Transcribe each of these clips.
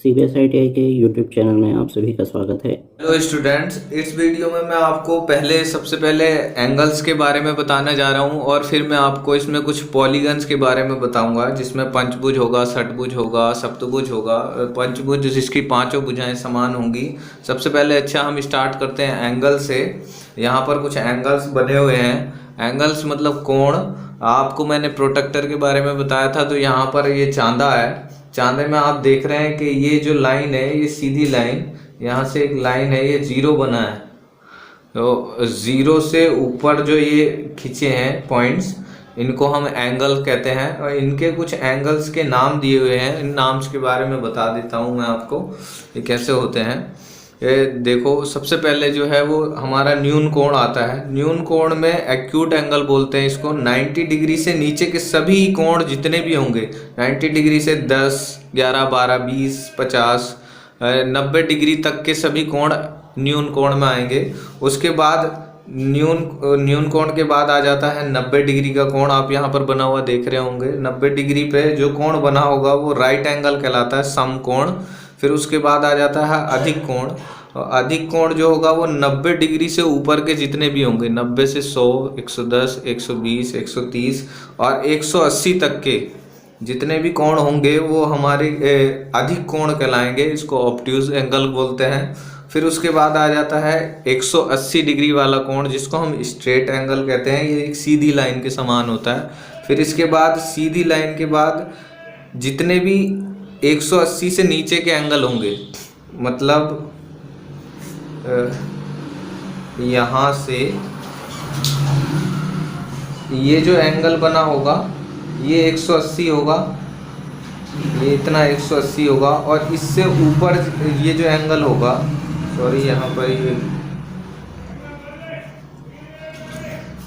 CBSITI के YouTube channel में आप सभी का स्वागत है। हेलो स्टूडेंट्स, इस वीडियो में मैं आपको सबसे पहले एंगल्स के बारे में बताने जा रहा हूं और फिर मैं आपको इसमें कुछ पॉलीगन्स के बारे में बताऊंगा, जिसमें पंचभुज होगा, षटभुज होगा, सप्तभुज होगा। पंचभुज जिसकी पांचों भुजाएं समान होंगी। सबसे पहले हम स्टार्ट करते हैं एंगल से। यहाँ पर कुछ एंगल्स बने हुए हैं। एंगल्स मतलब कोण। आपको मैंने प्रोटेक्टर के बारे में बताया था, तो यहाँ पर ये चांदा है। चांदे में आप देख रहे हैं कि ये जो लाइन है, ये सीधी लाइन, यहाँ से एक लाइन है, ये जीरो बना है। तो जीरो से ऊपर जो ये खींचे हैं पॉइंट्स, इनको हम एंगल कहते हैं। और इनके कुछ एंगल्स के नाम दिए हुए हैं। इन नाम्स के बारे में बता देता हूँ मैं आपको, ये कैसे होते हैं। ये देखो, सबसे पहले जो है वो हमारा न्यून कोण आता है। न्यून कोण में एक्यूट एंगल बोलते हैं इसको। 90 डिग्री से नीचे के सभी कोण जितने भी होंगे, 90 डिग्री से 10, 11, 12, 20, 50, 90 डिग्री तक के सभी कोण न्यून कोण में आएंगे। उसके बाद न्यून कोण के बाद आ जाता है 90 डिग्री का कोण। आप यहाँ पर बना हुआ देख रहे होंगे। 90 डिग्री पे जो कोण बना होगा वो राइट एंगल कहलाता है, समकोण। फिर उसके बाद आ जाता है अधिक कोण। और अधिक कोण जो होगा वो 90 डिग्री से ऊपर के जितने भी होंगे, 90 से 100, 110, 120, 130 और 180 तक के जितने भी कोण होंगे वो हमारे अधिक कोण कहलाएंगे। इसको ऑब्ट्यूज एंगल बोलते हैं। फिर उसके बाद आ जाता है 180 डिग्री वाला कोण, जिसको हम स्ट्रेट एंगल कहते हैं। ये एक सीधी लाइन के समान होता है। फिर इसके बाद सीधी लाइन के बाद जितने भी 180 से नीचे के एंगल होंगे, मतलब यहाँ से ये जो एंगल बना होगा ये 180 होगा, ये इतना 180 होगा। और इससे ऊपर ये जो एंगल होगा, सॉरी यहाँ पर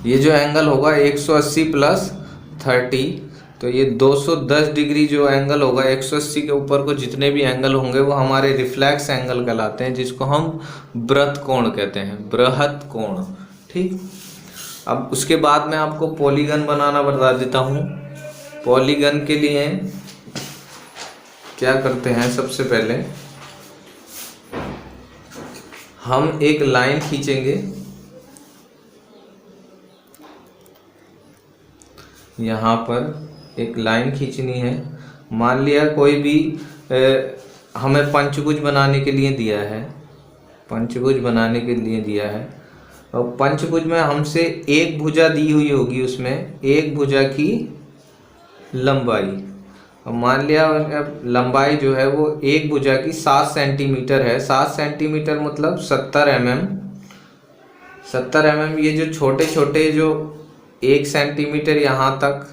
ये जो एंगल होगा 180 प्लस 30, तो ये 210 डिग्री जो एंगल होगा, 180 के ऊपर को जितने भी एंगल होंगे वो हमारे रिफ्लेक्स एंगल कहलाते हैं, जिसको हम बृहत कोण कहते हैं, बृहत कोण। ठीक। अब उसके बाद मैं आपको पॉलीगन बनाना बता देता हूँ। पॉलीगन के लिए क्या करते हैं, सबसे पहले हम एक लाइन खींचेंगे। यहाँ पर एक लाइन खींचनी है। मान लिया कोई भी हमें पंचभुज बनाने के लिए दिया है, पंचभुज बनाने के लिए दिया है। और पंचभुज में हमसे एक भुजा दी हुई होगी, उसमें एक भुजा की लंबाई। और मान लिया लंबाई जो है वो एक भुजा की 7 सेंटीमीटर है। 7 सेंटीमीटर मतलब 70 mm। 70 mm ये जो छोटे छोटे जो 1 सेंटीमीटर यहाँ तक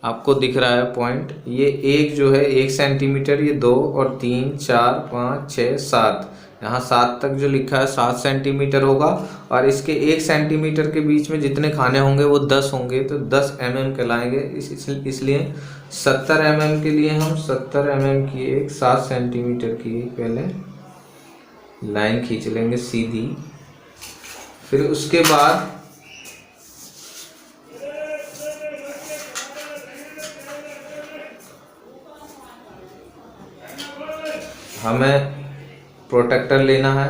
आपको दिख रहा है पॉइंट, ये एक जो है 1 सेंटीमीटर, ये 2 और 3, 4, 5, 6, 7, यहाँ 7 तक जो लिखा है 7 सेंटीमीटर होगा। और इसके 1 सेंटीमीटर के बीच में जितने खाने होंगे वो 10 होंगे, तो 10 mm कहलाएंगे। इसलिए 70 mm के लिए हम 70 mm की एक 7 सेंटीमीटर की पहले लाइन खींच लेंगे सीधी। फिर उसके बाद हमें प्रोटेक्टर लेना है।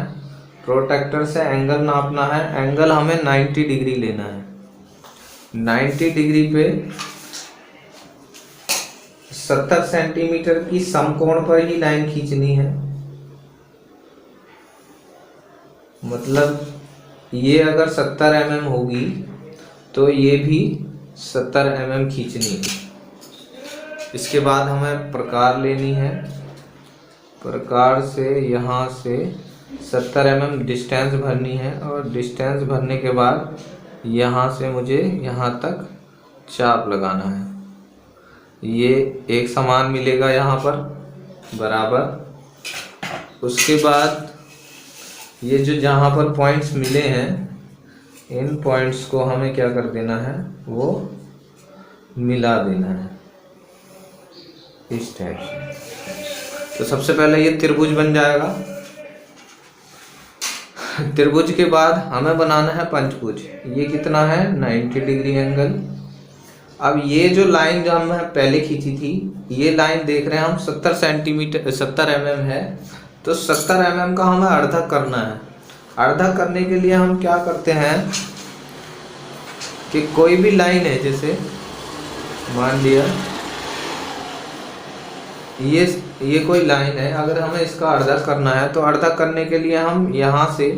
प्रोटेक्टर से एंगल नापना है। एंगल हमें 90 डिग्री लेना है। 90 डिग्री पे 70 सेंटीमीटर की समकोण पर ही लाइन खींचनी है। मतलब ये अगर 70 mm होगी तो ये भी 70 mm खींचनी है। इसके बाद हमें प्रकार लेनी है। प्रकार से यहाँ से 70 mm डिस्टेंस भरनी है। और डिस्टेंस भरने के बाद यहाँ से मुझे यहाँ तक चाप लगाना है। ये एक समान मिलेगा यहाँ पर बराबर। उसके बाद ये जो जहाँ पर पॉइंट्स मिले हैं, इन पॉइंट्स को हमें क्या कर देना है, वो मिला देना है इस टाइप से। तो सबसे पहले ये त्रिभुज बन जाएगा। त्रिभुज के बाद हमें बनाना है पंचभुज। ये कितना है, 90 डिग्री एंगल। अब ये जो लाइन जो हमने पहले खींची थी, ये लाइन देख रहे हैं हम 70 सेंटीमीटर 70 mm है, तो 70 mm का हमें अर्धक करना है। अर्धक करने के लिए हम क्या करते हैं कि कोई भी लाइन है, जैसे मान लिया ये कोई लाइन है, अगर हमें इसका अर्धक करना है तो अर्धक करने के लिए हम यहाँ से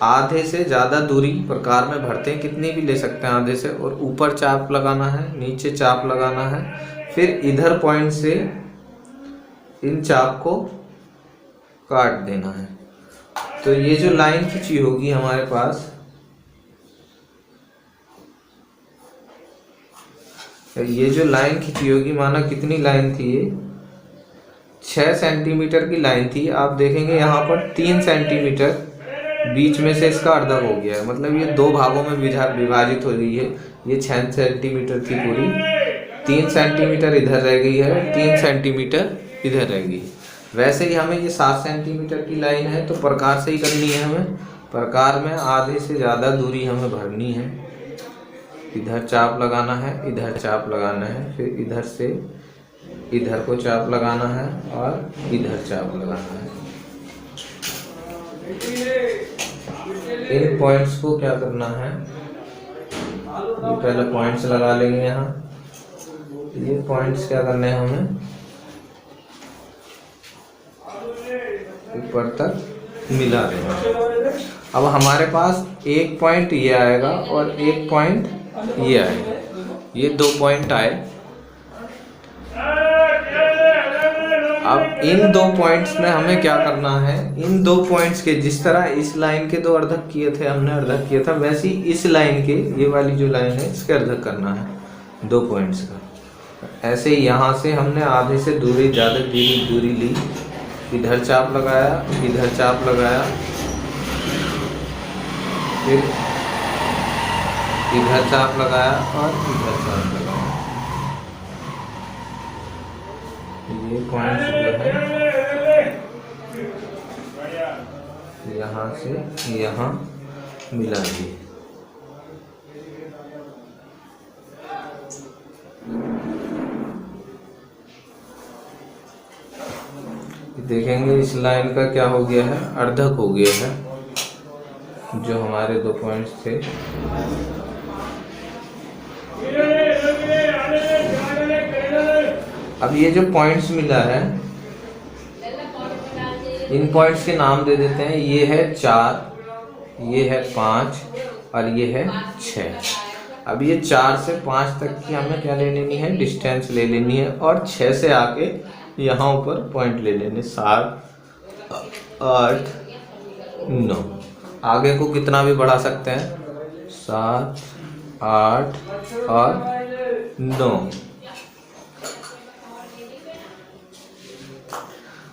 आधे से ज़्यादा दूरी प्रकार में भरते हैं, कितनी भी ले सकते हैं आधे से, और ऊपर चाप लगाना है, नीचे चाप लगाना है, फिर इधर पॉइंट से इन चाप को काट देना है। तो ये जो लाइन खींची होगी हमारे पास, ये जो लाइन खींची होगी, माना कितनी लाइन थी ये 6 सेंटीमीटर की लाइन थी। आप देखेंगे यहाँ पर 3 सेंटीमीटर बीच में से इसका अर्धक हो गया है, मतलब ये 2 भागों में विभाजित हो गई है। ये 6 सेंटीमीटर थी पूरी, 3 सेंटीमीटर इधर रह गई है, 3 सेंटीमीटर इधर रह गई। वैसे ही हमें ये 7 सेंटीमीटर की लाइन है, तो प्रकार से ही करनी है हमें। प्रकार में आधे से ज़्यादा दूरी हमें भरनी है, इधर चाप लगाना है, इधर चाप लगाना है, फिर इधर से इधर को चाप लगाना है और इधर चाप लगाना है। इन पॉइंट्स को क्या करना है, ये पहले पॉइंट्स लगा लेंगे यहाँ। ये पॉइंट्स क्या करने हैं हमें, ऊपर तक मिला देना। अब हमारे पास एक पॉइंट ये आएगा और एक पॉइंट ये आएगा, ये 2 पॉइंट आए। अब इन 2 पॉइंट्स में हमें क्या करना है, इन 2 पॉइंट्स के, जिस तरह इस लाइन के 2 अर्धक किए थे हमने, अर्धक किया था, वैसे ही इस लाइन के, ये वाली जो लाइन है, इसके अर्धक करना है 2 पॉइंट्स का। ऐसे ही यहाँ से हमने आधे से दूरी ज़्यादा दूरी ली, इधर चाप लगाया, इधर चाप लगाया, फिर इधर चाप लगाया और इधर चाप लगाया। ये पॉइंट जो है यहाँ से यहाँ मिला दिए। देखेंगे इस लाइन का क्या हो गया है, अर्धक हो गया है, जो हमारे 2 पॉइंट्स थे। अब ये जो पॉइंट्स मिला है, इन पॉइंट्स के नाम दे देते हैं। ये है 4, ये है 5 और ये है 6। अब ये 4 से 5 तक की हमें क्या ले लेनी है, डिस्टेंस ले लेनी है, और 6 से आके यहाँ ऊपर पॉइंट ले लेने, 7, 8, 9। आगे को कितना भी बढ़ा सकते हैं, 7, 8 और 9।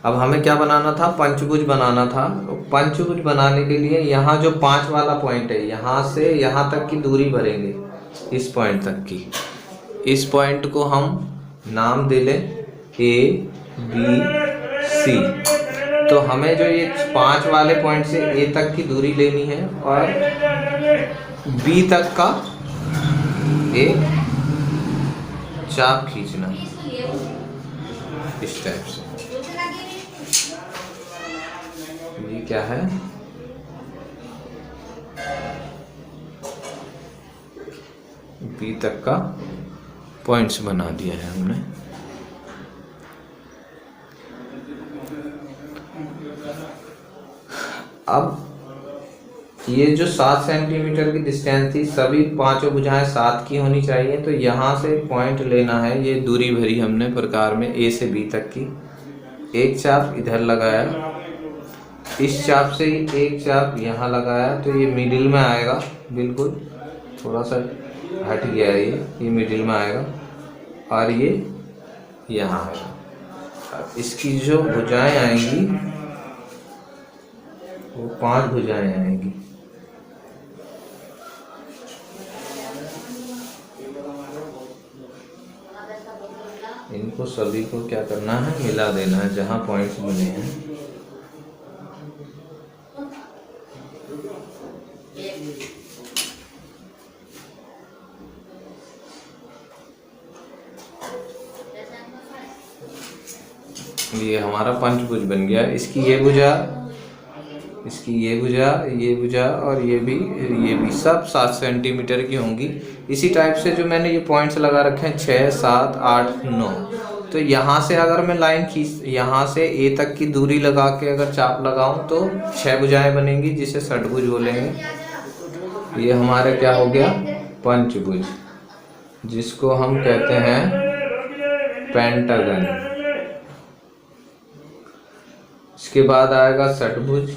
अब हमें क्या बनाना था, पंचभुज बनाना था। तो पंचभुज बनाने के लिए यहाँ जो 5 वाला पॉइंट है, यहाँ से यहाँ तक की दूरी भरेंगे, इस पॉइंट तक की। इस पॉइंट को हम नाम दे लें A, B, C। तो हमें जो ये 5 वाले पॉइंट से A तक की दूरी लेनी है और B तक का एक चाप खींचना है, इस टाइप से। ये क्या है, B तक का पॉइंट्स बना दिया है हमने। अब ये जो 7 सेंटीमीटर की डिस्टेंस थी, सभी 5 भुजाएं 7 की होनी चाहिए। तो यहाँ से पॉइंट लेना है, ये दूरी भरी हमने प्रकार में A से B तक की। एक चाप इधर लगाया, इस चाप से एक चाप यहाँ लगाया, तो ये मिडिल में आएगा, बिल्कुल थोड़ा सा हट गया है, ये मिडिल में आएगा और ये यहाँ आएगा। अब इसकी जो भुजाएं आएंगी वो 5 भुजाएं आएंगी। इनको सभी को क्या करना है, मिला देना है जहाँ पॉइंट्स बने हैं। ये हमारा पंचभुज बन गया। इसकी ये भुजा, इसकी ये भुजा और ये भी सब 7 सेंटीमीटर की होंगी। इसी टाइप से जो मैंने ये पॉइंट्स लगा रखे हैं 6, 7, 8, 9, तो यहाँ से अगर मैं लाइन खींच, यहाँ से ए तक की दूरी लगा के अगर चाप लगाऊं तो 6 भुजाएं बनेंगी, जिसे षटभुज बोलेंगे। ये हमारे क्या हो गया, पंचभुज, जिसको हम कहते हैं पेंटागन। इसके बाद आएगा षटभुज,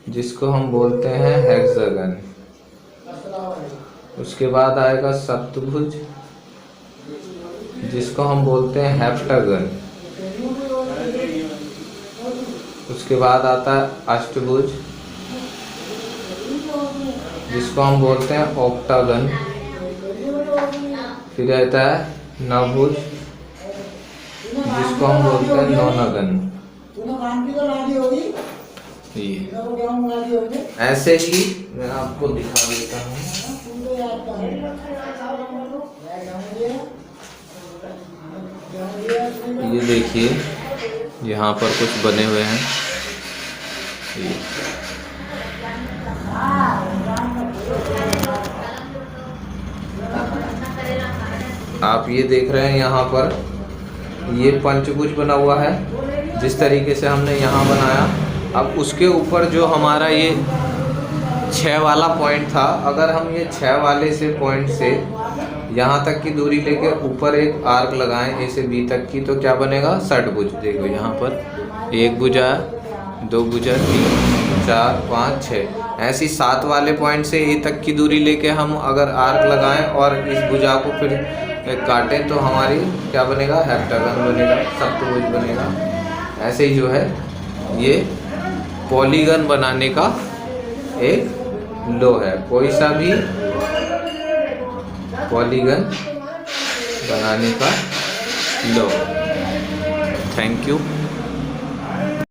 जिसको हम बोलते हैं हेक्सागन। उसके बाद आएगा सप्तभुज, जिसको हम बोलते हैं हेप्टागन। उसके बाद आता है अष्टभुज, जिसको हम बोलते हैं ऑक्टागन। फिर आता है नवभुज, जिसको हम बोलते हैं नौनागन। ये ऐसे ही मैं आपको दिखा देता हूँ। ये देखिए यहाँ पर कुछ बने हुए हैं। आप ये देख रहे हैं यहाँ पर ये पंचभुज बना हुआ है, जिस तरीके से हमने यहाँ बनाया। अब उसके ऊपर जो हमारा ये 6 वाला पॉइंट था, अगर हम ये 6 वाले से पॉइंट से यहाँ तक की दूरी लेके ऊपर एक आर्क लगाएं ए से बी तक की, तो क्या बनेगा, षटभुज। देखो यहाँ पर एक भुजा, 2 भुजा, 3, 4, 5, 6, ऐसी 7 वाले पॉइंट से ए तक की दूरी लेके हम अगर आर्क लगाएं और इस भुजा को फिर काटें तो हमारी क्या बनेगा, हेप्टागन बनेगा, सप्तभुज बनेगा। ऐसे ही जो है ये पॉलीगन बनाने का एक लो है। कोई सा भी पॉलीगन बनाने का लो। Thank you.